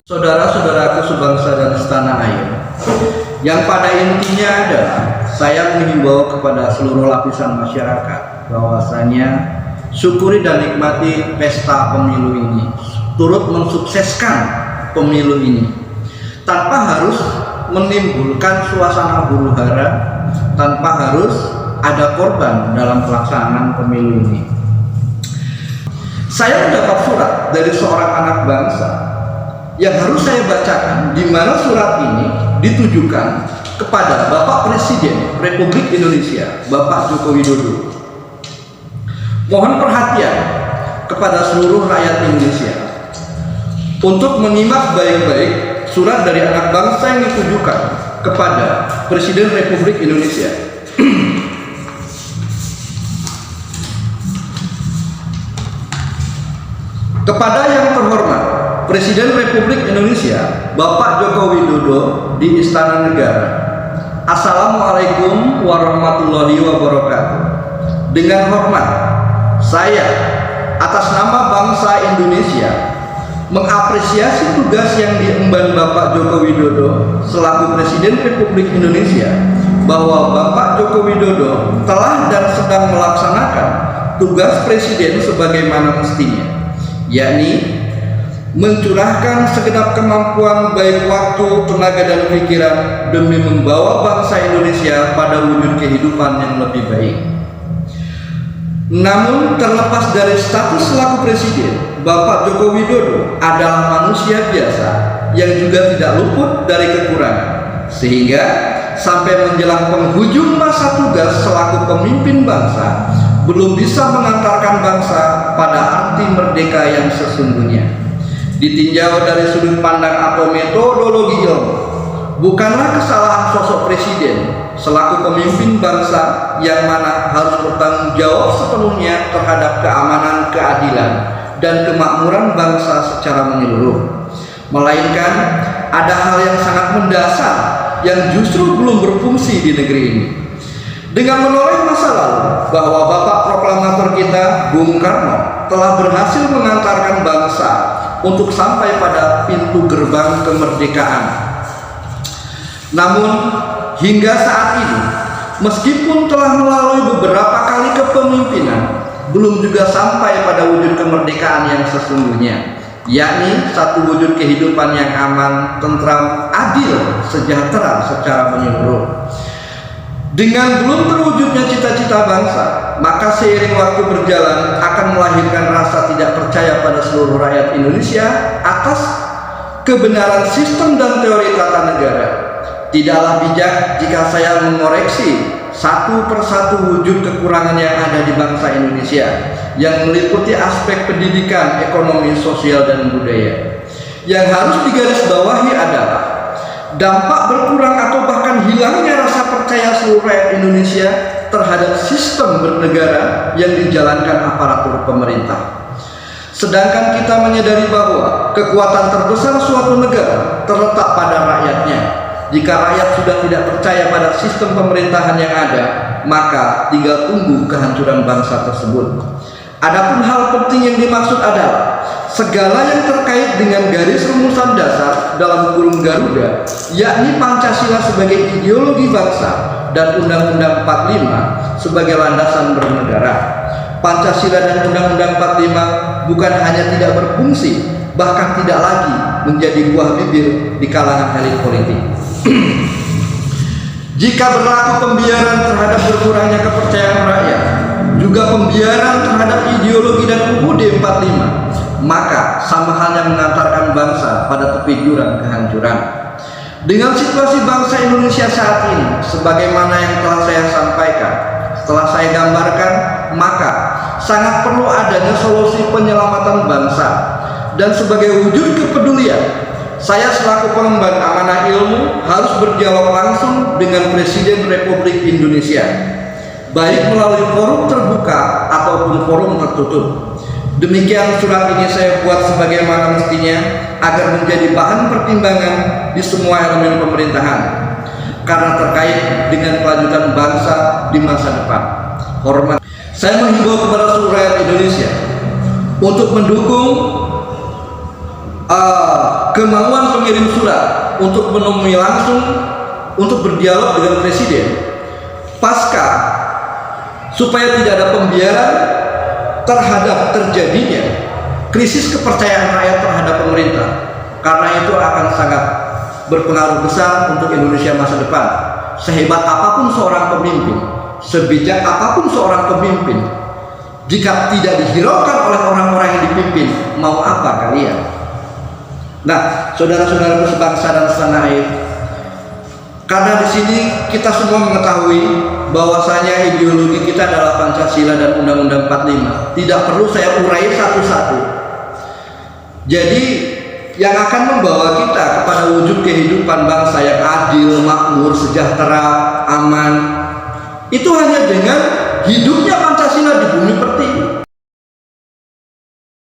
Saudara-saudaraku sebangsa dan setanah air, yang pada intinya adalah saya menghimbau kepada seluruh lapisan masyarakat bahwasanya syukuri dan nikmati pesta pemilu ini, turut mensukseskan pemilu ini tanpa harus menimbulkan suasana huru-hara, tanpa harus ada korban dalam pelaksanaan pemilu ini. Saya mendapat surat dari seorang anak bangsa yang harus saya bacakan, di mana surat ini ditujukan kepada Bapak Presiden Republik Indonesia, Bapak Joko Widodo. Mohon perhatian kepada seluruh rakyat Indonesia untuk menyimak baik-baik surat dari anak bangsa yang ditujukan kepada Presiden Republik Indonesia. Kepada yang terhormat Presiden Republik Indonesia Bapak Joko Widodo di Istana Negara. Assalamualaikum warahmatullahi wabarakatuh. Dengan hormat, saya atas nama bangsa Indonesia mengapresiasi tugas yang diemban Bapak Joko Widodo selaku Presiden Republik Indonesia, bahwa Bapak Joko Widodo telah dan sedang melaksanakan tugas Presiden sebagaimana mestinya, yakni mencurahkan segenap kemampuan baik waktu, tenaga dan pikiran demi membawa bangsa Indonesia pada wujud kehidupan yang lebih baik. Namun terlepas dari status selaku Presiden, Bapak Joko Widodo adalah manusia biasa yang juga tidak luput dari kekurangan, sehingga sampai menjelang penghujung masa tugas selaku pemimpin bangsa belum bisa mengantarkan bangsa pada arti merdeka yang sesungguhnya. Ditinjau dari sudut pandang atau metodologi ilmu, bukanlah kesalahan sosok presiden selaku pemimpin bangsa yang mana harus bertanggung jawab sepenuhnya terhadap keamanan, keadilan, dan kemakmuran bangsa secara menyeluruh, melainkan ada hal yang sangat mendasar yang justru belum berfungsi di negeri ini. Dengan menoleh masa lalu bahwa Bapak Proklamator kita, Bung Karno, telah berhasil mengantarkan bangsa untuk sampai pada pintu gerbang kemerdekaan. Namun hingga saat ini, meskipun telah melalui beberapa kali kepemimpinan, belum juga sampai pada wujud kemerdekaan yang sesungguhnya, yakni satu wujud kehidupan yang aman, tentram, adil, sejahtera secara menyeluruh. Dengan belum terwujudnya cita-cita bangsa, maka seiring waktu berjalan akan melahirkan rasa tidak percaya pada seluruh rakyat Indonesia atas kebenaran sistem dan teori tata negara. Tidaklah bijak jika saya mengoreksi satu persatu wujud kekurangan yang ada di bangsa Indonesia, yang meliputi aspek pendidikan, ekonomi, sosial, dan budaya. Yang harus digarisbawahi adalah dampak berkurang atau bahkan hilangnya rasa percaya seluruh rakyat Indonesia terhadap sistem bernegara yang dijalankan aparatur pemerintah. Sedangkan kita menyadari bahwa kekuatan terbesar suatu negara terletak pada rakyatnya. Jika rakyat sudah tidak percaya pada sistem pemerintahan yang ada, maka tinggal tunggu kehancuran bangsa tersebut. Adapun hal penting yang dimaksud adalah segala yang terkait dengan garis rumusan dasar dalam kurung Garuda, yakni Pancasila sebagai ideologi bangsa dan Undang-Undang 45 sebagai landasan bernegara. Pancasila dan Undang-Undang 45 bukan hanya tidak berfungsi, bahkan tidak lagi menjadi buah bibir di kalangan elit politik. Jika berlaku pembiaran terhadap berkurangnya kepercayaan rakyat, juga pembiaran terhadap ideologi dan UUD 45, maka sama halnya mengantarkan bangsa pada tepi jurang kehancuran. Dengan situasi bangsa Indonesia saat ini, sebagaimana yang telah saya sampaikan, setelah saya gambarkan, maka sangat perlu adanya solusi penyelamatan bangsa. Dan sebagai wujud kepedulian, saya selaku pengemban amanah ilmu harus berdialog langsung dengan Presiden Republik Indonesia, baik melalui forum terbuka ataupun forum tertutup. Demikian surat ini saya buat sebagaimana mestinya agar menjadi bahan pertimbangan di semua elemen pemerintahan, karena terkait dengan kelanjutan bangsa di masa depan. Hormat. Saya menghimbau kepada seluruh rakyat Indonesia untuk mendukung kemauan pengirim surat untuk menemui langsung untuk berdialog dengan presiden pasca, supaya tidak ada pembiaran terhadap terjadinya krisis kepercayaan rakyat terhadap pemerintah, karena itu akan sangat berpengaruh besar untuk Indonesia masa depan. Sehebat apapun seorang pemimpin, sebijak apapun seorang pemimpin, jika tidak dihiraukan oleh orang-orang yang dipimpin, mau apa kalian? Nah, saudara-saudara sebangsa dan setanah air, karena di sini kita semua mengetahui bahwasanya ideologi kita adalah Pancasila dan Undang-Undang 45. Tidak perlu saya urai satu-satu. Jadi yang akan membawa kita kepada wujud kehidupan bangsa yang adil, makmur, sejahtera, aman, itu hanya dengan hidupnya Pancasila di bumi pertiwi.